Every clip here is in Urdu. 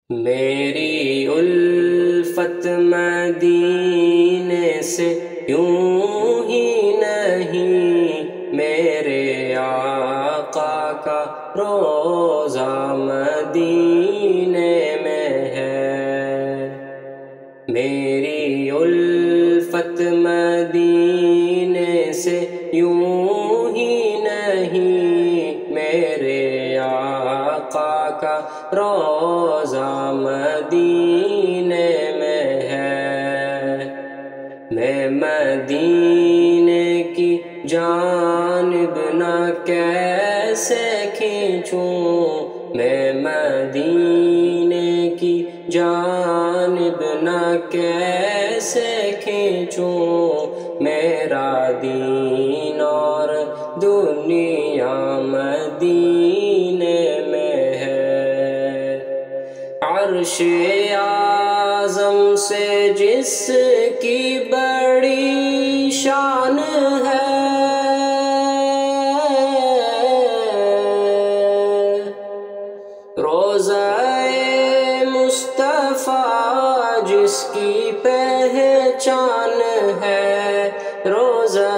میری الفت مدینے سے یوں ہی نہیں، میرے آقا کا روضہ مدینے میں ہے۔ میری الفت مدینے سے یوں ہی نہیں، میرے آقا کا روضہ مدینے میں ہے۔ میں مدینے کی جانب نہ کیسے کھینچوں، میں مدینے کی جانب نہ کیسے کھینچوں، میرا دین اور دنیا مدینے میں ہے۔ عرش اعظم سے جس کی بڑی شان ہے، روضہ مصطفیٰ جس کی پہچان ہے، روضہ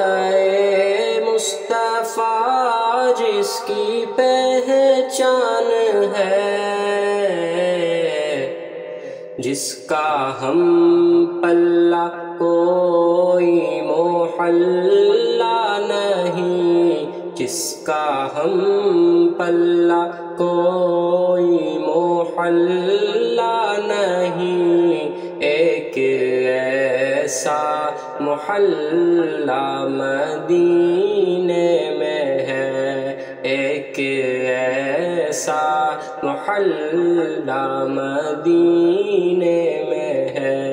مصطفیٰ جس کی پہچان ہے، جس کا ہم پلہ کوئی محلہ نہیں، جس کا ہم پلہ کوئی محلہ نہیں، ایک ایسا محلہ مدینے میں ہے، ایک ایسا محلہ مدینے میں ہے۔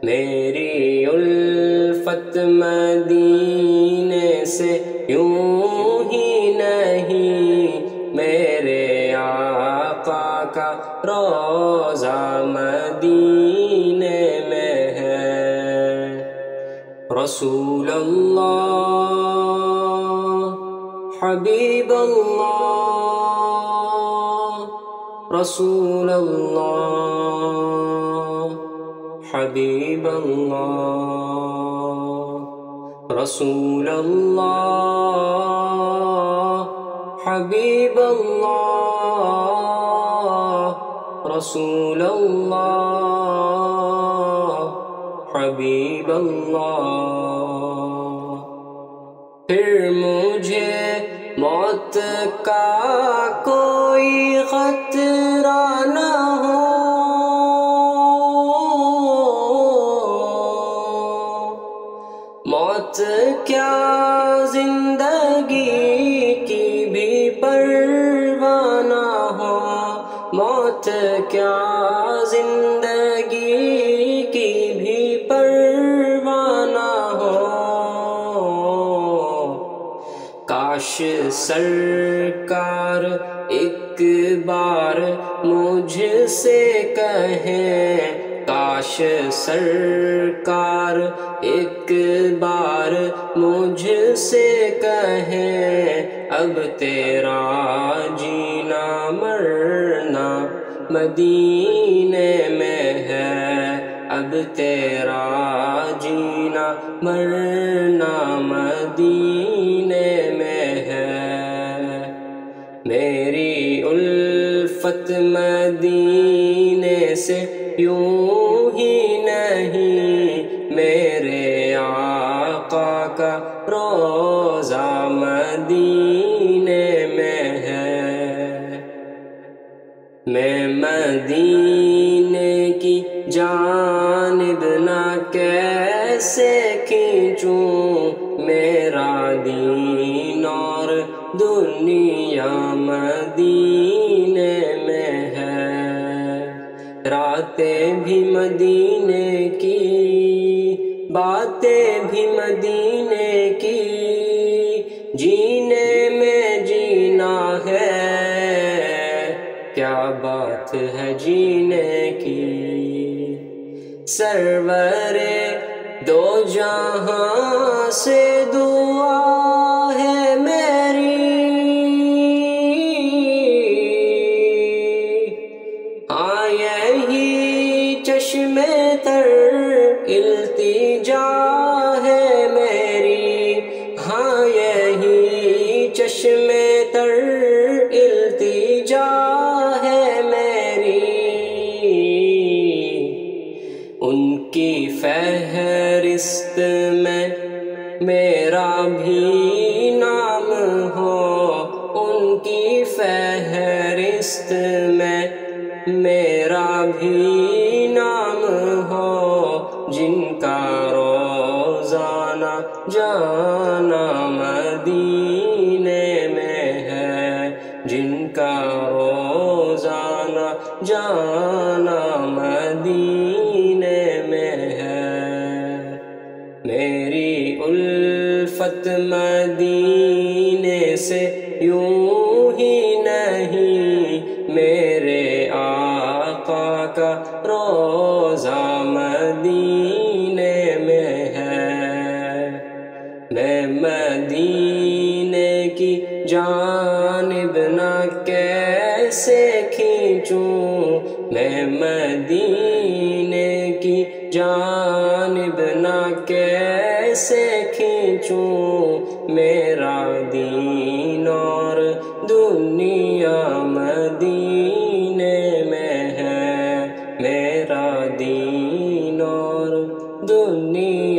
میری الفت مدینے سے یوں ہی نہیں، میرے آقا کا روضہ مدینے میں ہے۔ رسول اللہ، حبیب اللہ، رسول اللہ، حبیب اللہ، رسول اللہ، حبیب اللہ، رسول اللہ، حبیب اللہ۔ پھر مجھے موت کا کوئی خطرہ نہ ہو، موت کیا زندگی کی بھی پرواہ نہ ہو، موت کیا زندگی کی بھی پرواہ نہ ہو، کاش سرکار ایک بار مجھ سے کہیں، کاش سرکار ایک بار مجھ سے کہیں، اب تیرا جینا مرنا مدینے میں ہے، اب تیرا جینا مرنا مدینے میں ہے۔ میری الفت مدینے سے یوں ہی نہیں، میرے آقا کا روضہ مدینے میں ہے۔ میں مدینے کی جانب نہ کیسے کھینچوں، میرا دین اور دنیا مدینے میں ہے۔ راتیں بھی مدینے کی، باتیں بھی مدینے کی، جینے میں جینا ہے، کیا بات ہے جینے کی۔ سرور دو جہاں سے دعا ہے میری، تر التجا ہے میری، ان کی فہرست میں میرا بھی نام ہو، ان کی فہرست میں میرا بھی نام ہو، جن کا روزانہ جانا مدینے میں ہے، جن کا روزانہ جانا مدینے میں ہے۔ میری الفت مدینے سے یوں ہی نہیں، میرے آقا کا روزہ مدینے میں ہے۔ میں مدینے کی جانب نہ کیسے کھینچوں، میں مدینے کی جانب نہ کیسے کھینچوں، میرا دین اور دنیا مدینے میں ہے، میرا دین اور دنیا